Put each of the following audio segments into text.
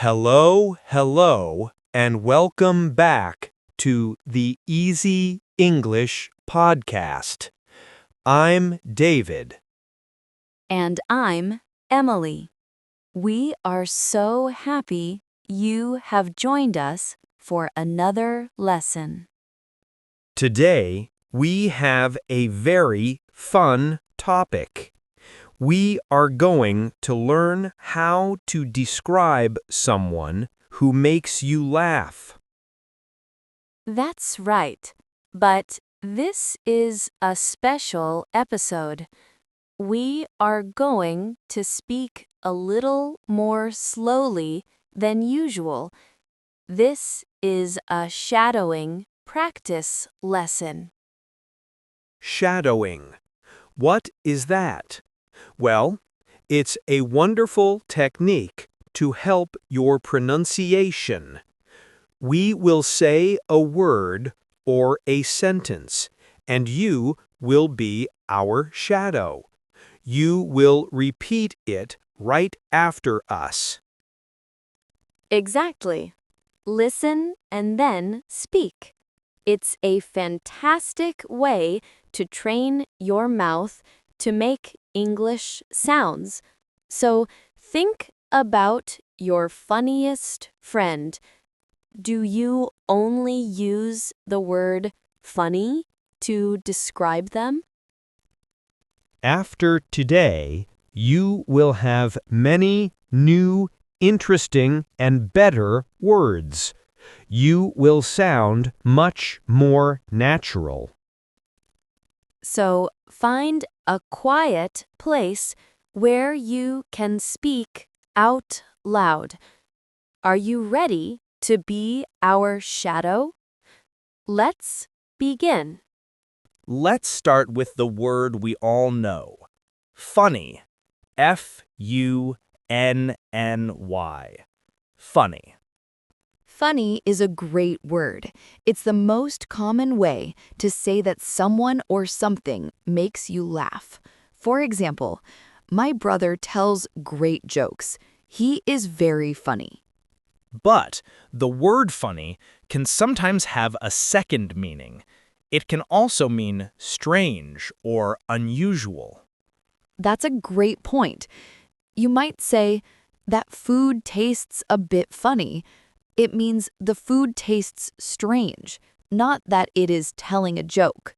Hello, hello, and welcome back to the Easy English Podcast. I'm David. And I'm Emily. We are so happy you have joined us for another lesson. Today, we have a very fun topic. We are going to learn how to describe someone who makes you laugh. That's right, but this is a special episode. We are going to speak a little more slowly than usual. This is a shadowing practice lesson. Shadowing. What is that? Well, it's a wonderful technique to help your pronunciation. We will say a word or a sentence, and you will be our shadow. You will repeat it right after us. Exactly. Listen and then speak. It's a fantastic way to train your mouth to make English sounds. So think about your funniest friend. Do you only use the word funny to describe them? After today, you will have many new, interesting, and better words. You will sound much more natural. So find a quiet place where you can speak out loud. Are you ready to be our shadow? Let's begin. Let's start with the word we all know. Funny. Funny. Funny. Funny is a great word. It's the most common way to say that someone or something makes you laugh. For example, my brother tells great jokes. He is very funny. But the word funny can sometimes have a second meaning. It can also mean strange or unusual. That's a great point. You might say, that food tastes a bit funny. It means the food tastes strange, not that it is telling a joke.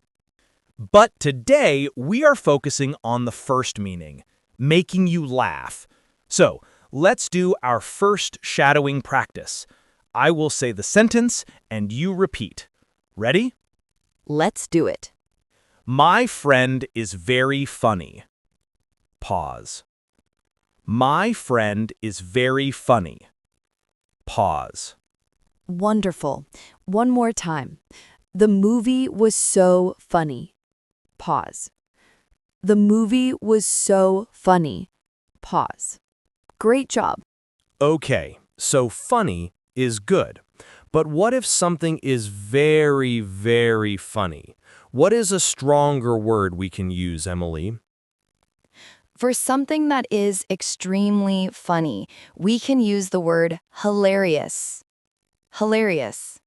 But today, we are focusing on the first meaning, making you laugh. So, let's do our first shadowing practice. I will say the sentence and you repeat. Ready? Let's do it. My friend is very funny. Pause. My friend is very funny. Pause. Wonderful. One more time. The movie was so funny. Pause. The movie was so funny. Pause. Great job. Okay, so funny is good. But what if something is very, very funny? What is a stronger word we can use, Emily? For something that is extremely funny, we can use the word hilarious. Hilarious.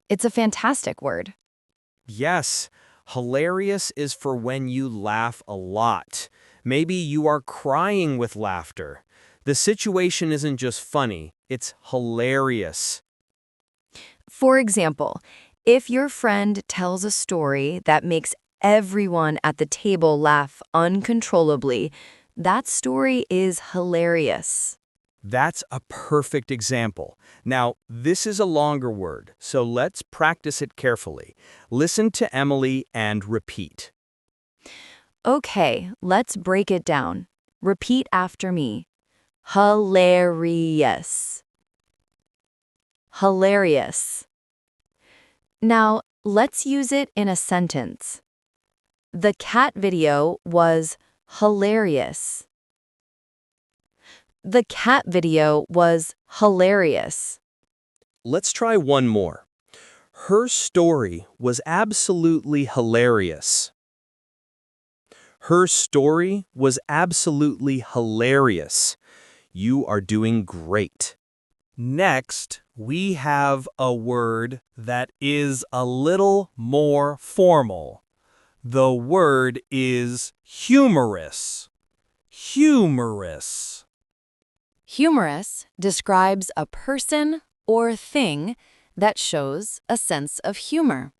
It's a fantastic word. Yes, hilarious is for when you laugh a lot. Maybe you are crying with laughter. The situation isn't just funny, it's hilarious. For example, if your friend tells a story that makes everyone at the table laugh uncontrollably, that story is hilarious. That's a perfect example. Now, this is a longer word, so let's practice it carefully. Listen to Emily and repeat. Okay, let's break it down. Repeat after me. Hilarious. Hilarious. Now, let's use it in a sentence. The cat video was hilarious. The cat video was hilarious. Let's try one more. Her story was absolutely hilarious. Her story was absolutely hilarious. You are doing great. Next, we have a word that is a little more formal. The word is humorous. Humorous. Humorous describes a person or thing that shows a sense of humor.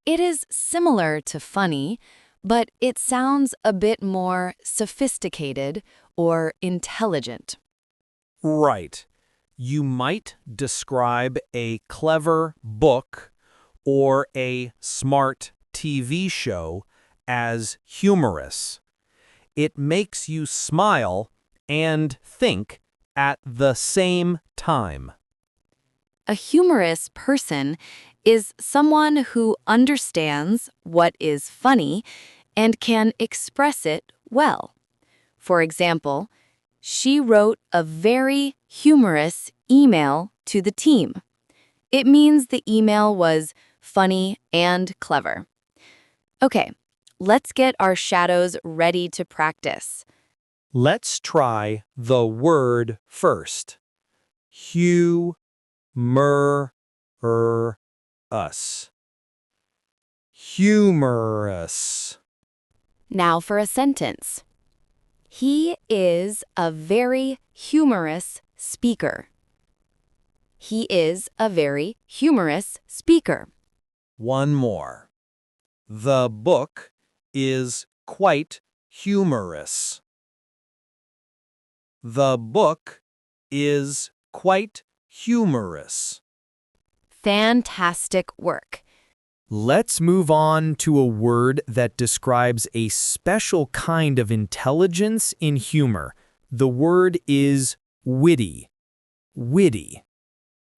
It is similar to funny, but it sounds a bit more sophisticated or intelligent. Right. You might describe a clever book or a smart TV show as humorous. It makes you smile and think at the same time. A humorous person is someone who understands what is funny and can express it well. For example, she wrote a very humorous email to the team. It means the email was funny and clever. Okay, let's get our shadows ready to practice. Let's try the word first. Humorous. Humorous. Now for a sentence. He is a very humorous speaker. He is a very humorous speaker. One more. The book is quite humorous. The book is quite humorous. Fantastic work. Let's move on to a word that describes a special kind of intelligence in humor. The word is witty. Witty.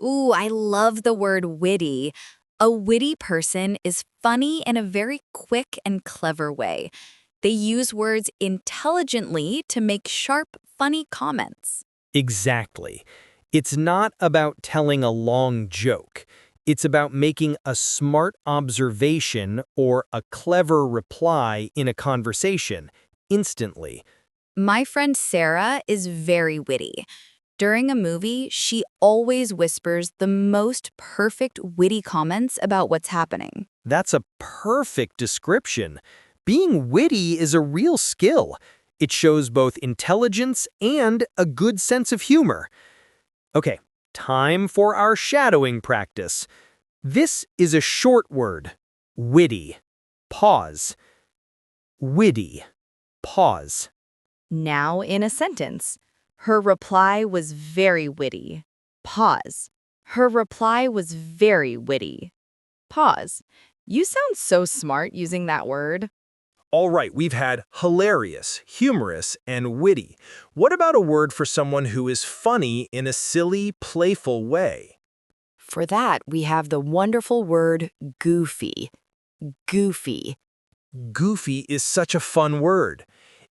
Ooh, I love the word witty. A witty person is funny in a very quick and clever way. They use words intelligently to make sharp, funny comments. Exactly. It's not about telling a long joke. It's about making a smart observation or a clever reply in a conversation instantly. My friend Sarah is very witty. During a movie, she always whispers the most perfect witty comments about what's happening. That's a perfect description. Being witty is a real skill. It shows both intelligence and a good sense of humor. Okay, time for our shadowing practice. This is a short word. Witty. Pause. Witty. Pause. Now in a sentence. Her reply was very witty. Pause. Her reply was very witty. Pause. You sound so smart using that word. All right, we've had hilarious, humorous, and witty. What about a word for someone who is funny in a silly, playful way? For that, we have the wonderful word goofy. Goofy. Goofy is such a fun word.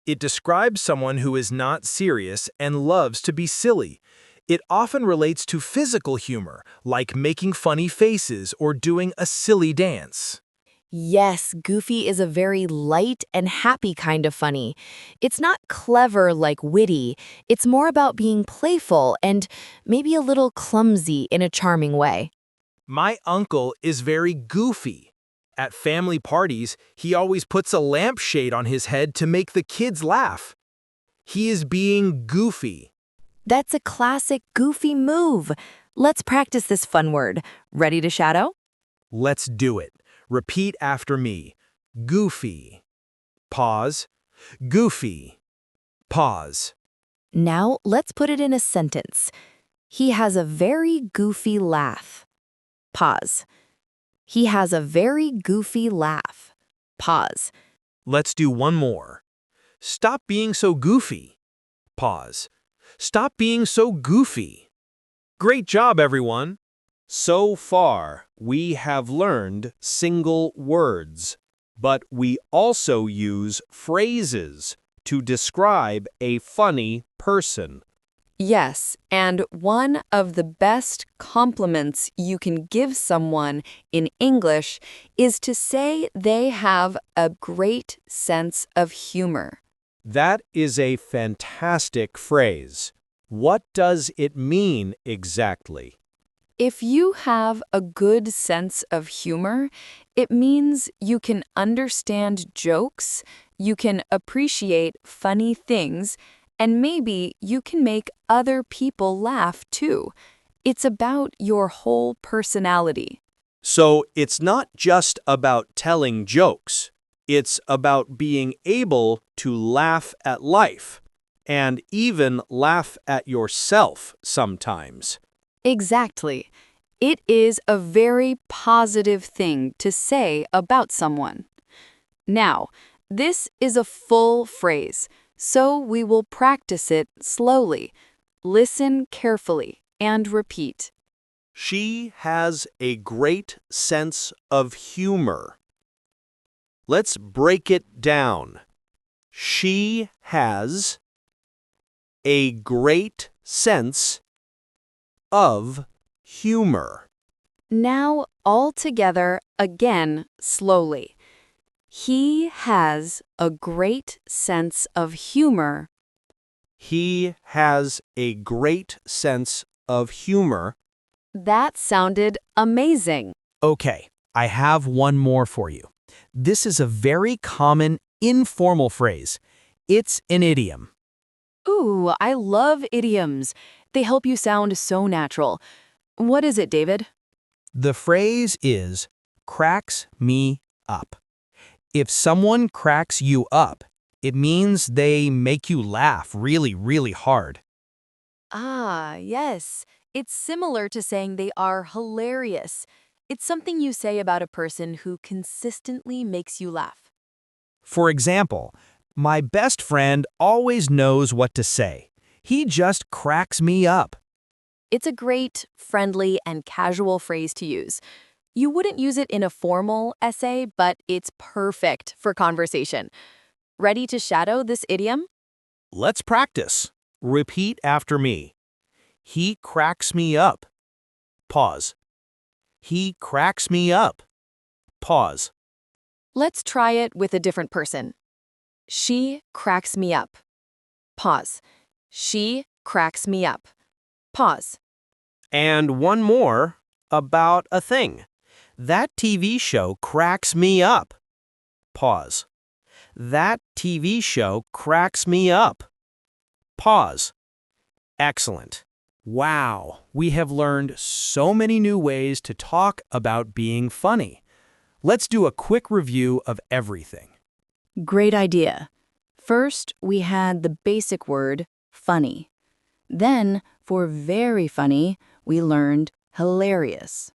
It describes someone who is not serious and loves to be silly. It often relates to physical humor, like making funny faces or doing a silly dance. Yes, goofy is a very light and happy kind of funny. It's not clever like witty. It's more about being playful and maybe a little clumsy in a charming way. My uncle is very goofy. At family parties, he always puts a lampshade on his head to make the kids laugh. He is being goofy. That's a classic goofy move. Let's practice this fun word. Ready to shadow? Let's do it. Repeat after me. Goofy. Pause. Goofy. Pause. Now let's put it in a sentence. He has a very goofy laugh. Pause. He has a very goofy laugh. Pause. Let's do one more. Stop being so goofy. Pause. Stop being so goofy. Great job, everyone. So far, we have learned single words, but we also use phrases to describe a funny person. Yes, and one of the best compliments you can give someone in English is to say they have a great sense of humor. That is a fantastic phrase. What does it mean exactly? If you have a good sense of humor, it means you can understand jokes, you can appreciate funny things, and maybe you can make other people laugh too. It's about your whole personality. So it's not just about telling jokes. It's about being able to laugh at life and even laugh at yourself sometimes. Exactly. It is a very positive thing to say about someone. Now, this is a full phrase, so we will practice it slowly. Listen carefully and repeat. She has a great sense of humor. Let's break it down. She has a great sense of humor. Now, all together again slowly. He has a great sense of humor. He has a great sense of humor. That sounded amazing. Okay, I have one more for you. This is a very common informal phrase. It's an idiom. Ooh, I love idioms. They help you sound so natural. What is it, David? The phrase is cracks me up. If someone cracks you up, it means they make you laugh really, really hard. Ah, yes. It's similar to saying they are hilarious. It's something you say about a person who consistently makes you laugh. For example, my best friend always knows what to say. He just cracks me up. It's a great, friendly, and casual phrase to use. You wouldn't use it in a formal essay, but it's perfect for conversation. Ready to shadow this idiom? Let's practice. Repeat after me. He cracks me up. Pause. He cracks me up. Pause. Let's try it with a different person. She cracks me up. Pause. She cracks me up. Pause. And one more about a thing. That TV show cracks me up. Pause. That TV show cracks me up. Pause. Excellent. Wow, we have learned so many new ways to talk about being funny. Let's do a quick review of everything. Great idea. First, we had the basic word, funny. Then, for very funny, we learned hilarious.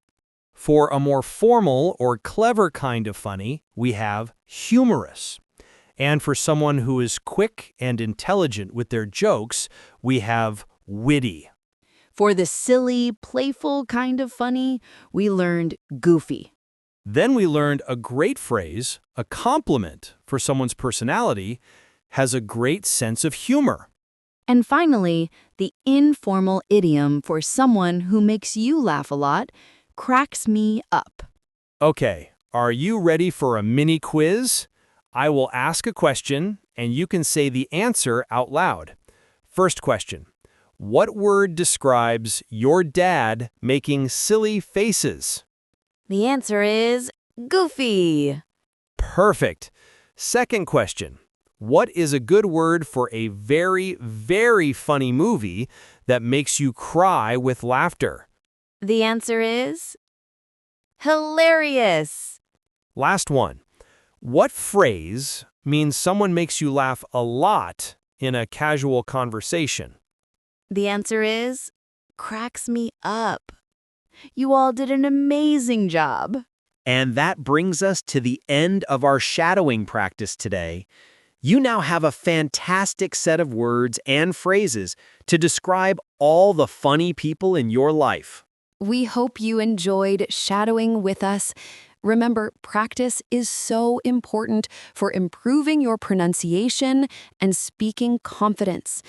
For a more formal or clever kind of funny, we have humorous. And for someone who is quick and intelligent with their jokes, we have witty. For the silly, playful kind of funny, we learned goofy. Then we learned a great phrase, a compliment for someone's personality, has a great sense of humor. And finally, the informal idiom for someone who makes you laugh a lot, cracks me up. Okay, are you ready for a mini quiz? I will ask a question, and you can say the answer out loud. First question. What word describes your dad making silly faces? The answer is goofy. Perfect. Second question. What is a good word for a very, very funny movie that makes you cry with laughter? The answer is hilarious. Last one. What phrase means someone makes you laugh a lot in a casual conversation? The answer is cracks me up. You all did an amazing job. And that brings us to the end of our shadowing practice today. You now have a fantastic set of words and phrases to describe all the funny people in your life. We hope you enjoyed shadowing with us. Remember, practice is so important for improving your pronunciation and speaking confidence.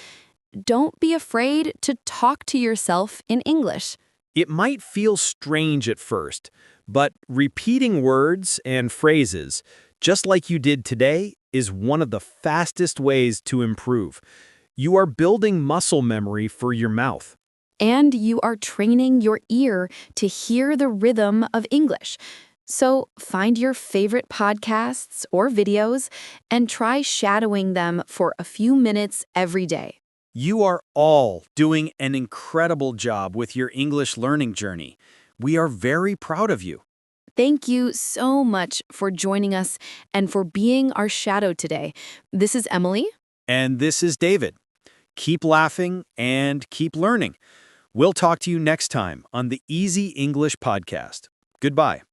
Don't be afraid to talk to yourself in English. It might feel strange at first, but repeating words and phrases, just like you did today, is one of the fastest ways to improve. You are building muscle memory for your mouth. And you are training your ear to hear the rhythm of English. So find your favorite podcasts or videos and try shadowing them for a few minutes every day. You are all doing an incredible job with your English learning journey. We are very proud of you. Thank you so much for joining us and for being our shadow today. This is Emily. And this is David. Keep laughing and keep learning. We'll talk to you next time on the Easy English Podcast. Goodbye.